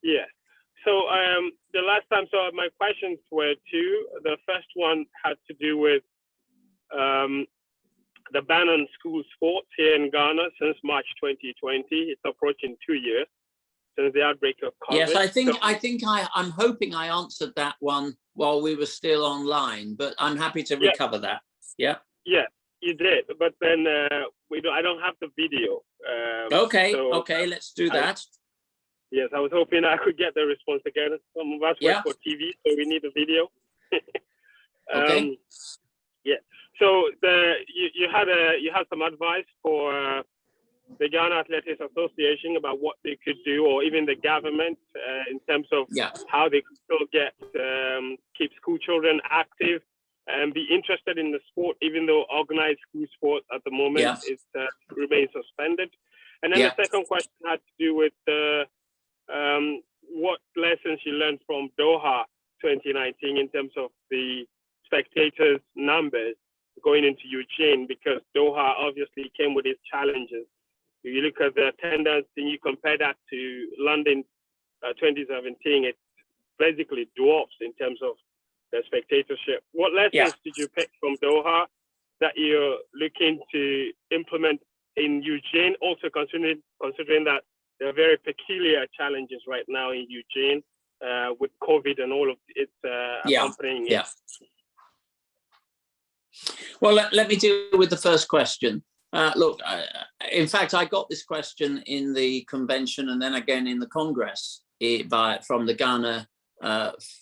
Yeah. So the last time, so my questions were two. The first one had to do with the ban on school sports here in Ghana since March 2020. It's approaching 2 years since the outbreak of COVID. Yes, I'm hoping I answered that one while we were still online, but I'm happy to recover that. Yeah. Yeah, you did, but then I don't have the video. Okay, let's do that. Yes, I was hoping I could get the response again. Some of us work for TV, so we need a video. Okay. Yeah. So you had some advice for the Ghana Athletics Association about what they could do, or even the government in terms of how they could still keep school children active and be interested in the sport, even though organized school sport at the moment remains suspended. And then the second question had to do with what lessons you learned from Doha 2019 in terms of the spectators numbers going into Eugene, because Doha obviously came with its challenges. If you look at the attendance and you compare that to London 2017, it basically dwarfs in terms of the spectatorship. What lessons did you pick from Doha that you're looking to implement in Eugene, also considering that there are very peculiar challenges right now in Eugene with COVID and all of its accompanying it? Well, let me deal with the first question. Look, in fact, I got this question in the convention and then again in the Congress from the Ghana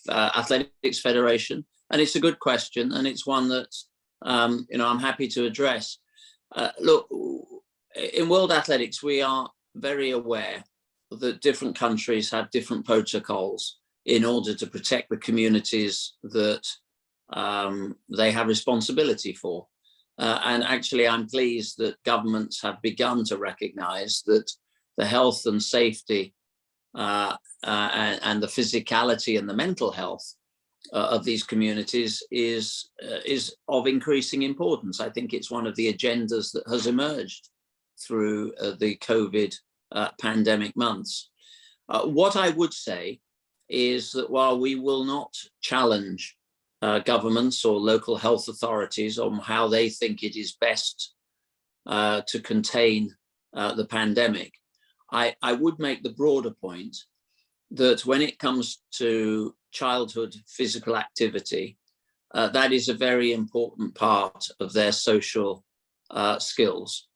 Athletics Federation, and it's a good question, and it's one that I'm happy to address. Look, in world athletics, we are very aware that different countries have different protocols in order to protect the communities that they have responsibility for. And actually, I'm pleased that governments have begun to recognize that the health and safety and the physicality and the mental health of these communities is of increasing importance. I think it's one of the agendas that has emerged through the COVID pandemic months. What I would say is that while we will not challenge governments or local health authorities on how they think it is best to contain the pandemic, I would make the broader point that when it comes to childhood physical activity, that is a very important part of their social skills.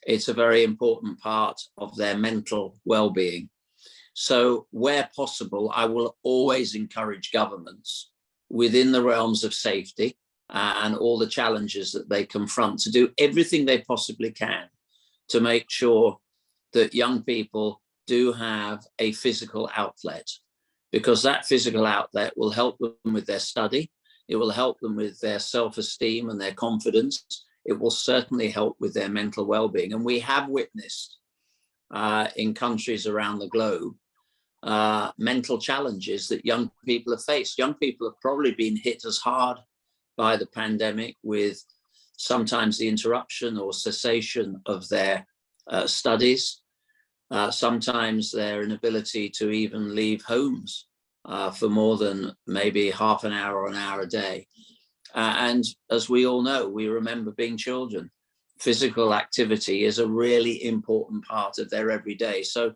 It's a very important part of their mental well-being. So where possible, I will always encourage governments within the realms of safety and all the challenges that they confront to do everything they possibly can to make sure that young people do have a physical outlet, because that physical outlet will help them with their study. It will help them with their self-esteem and their confidence. It will certainly help with their mental well-being. And we have witnessed in countries around the globe mental challenges that young people have faced. Young people have probably been hit as hard by the pandemic with sometimes the interruption or cessation of their studies, sometimes their inability to even leave homes for more than maybe half an hour or an hour a day. And as we all know, we remember being children. Physical activity is a really important part of their everyday. So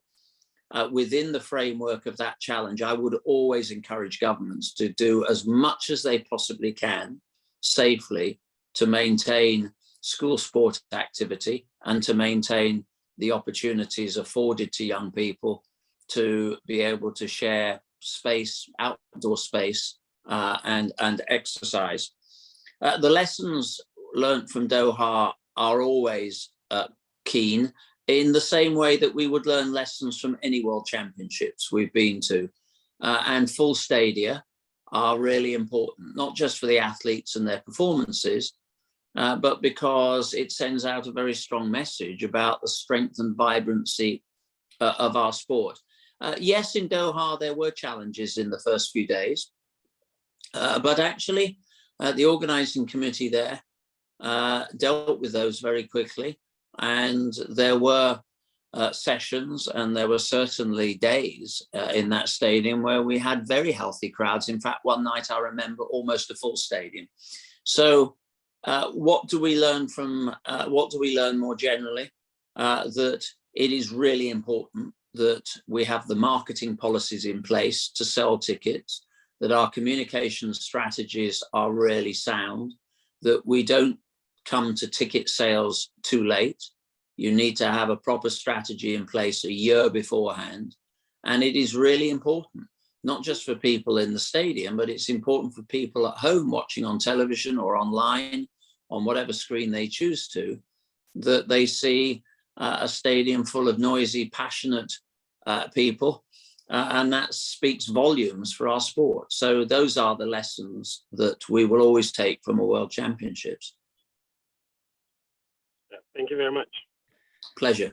within the framework of that challenge, I would always encourage governments to do as much as they possibly can safely to maintain school sport activity and to maintain the opportunities afforded to young people to be able to share space, outdoor space, and exercise. The lessons learned from Doha are always keen, in the same way that we would learn lessons from any world championships we've been to. And full stadia are really important, not just for the athletes and their performances, but because it sends out a very strong message about the strength and vibrancy of our sport. Yes, in Doha, there were challenges in the first few days, but actually the organizing committee there dealt with those very quickly. And there were sessions, and there were certainly days in that stadium where we had very healthy crowds. In fact, one night I remember almost a full stadium. So what do we learn more generally? That it is really important that we have the marketing policies in place to sell tickets, that our communication strategies are really sound, that we don't come to ticket sales too late. You need to have a proper strategy in place a year beforehand. And it is really important, not just for people in the stadium, but it's important for people at home watching on television or online, on whatever screen they choose to, that they see a stadium full of noisy, passionate people. And that speaks volumes for our sport. So those are the lessons that we will always take from a World Championships. Thank you very much. Pleasure.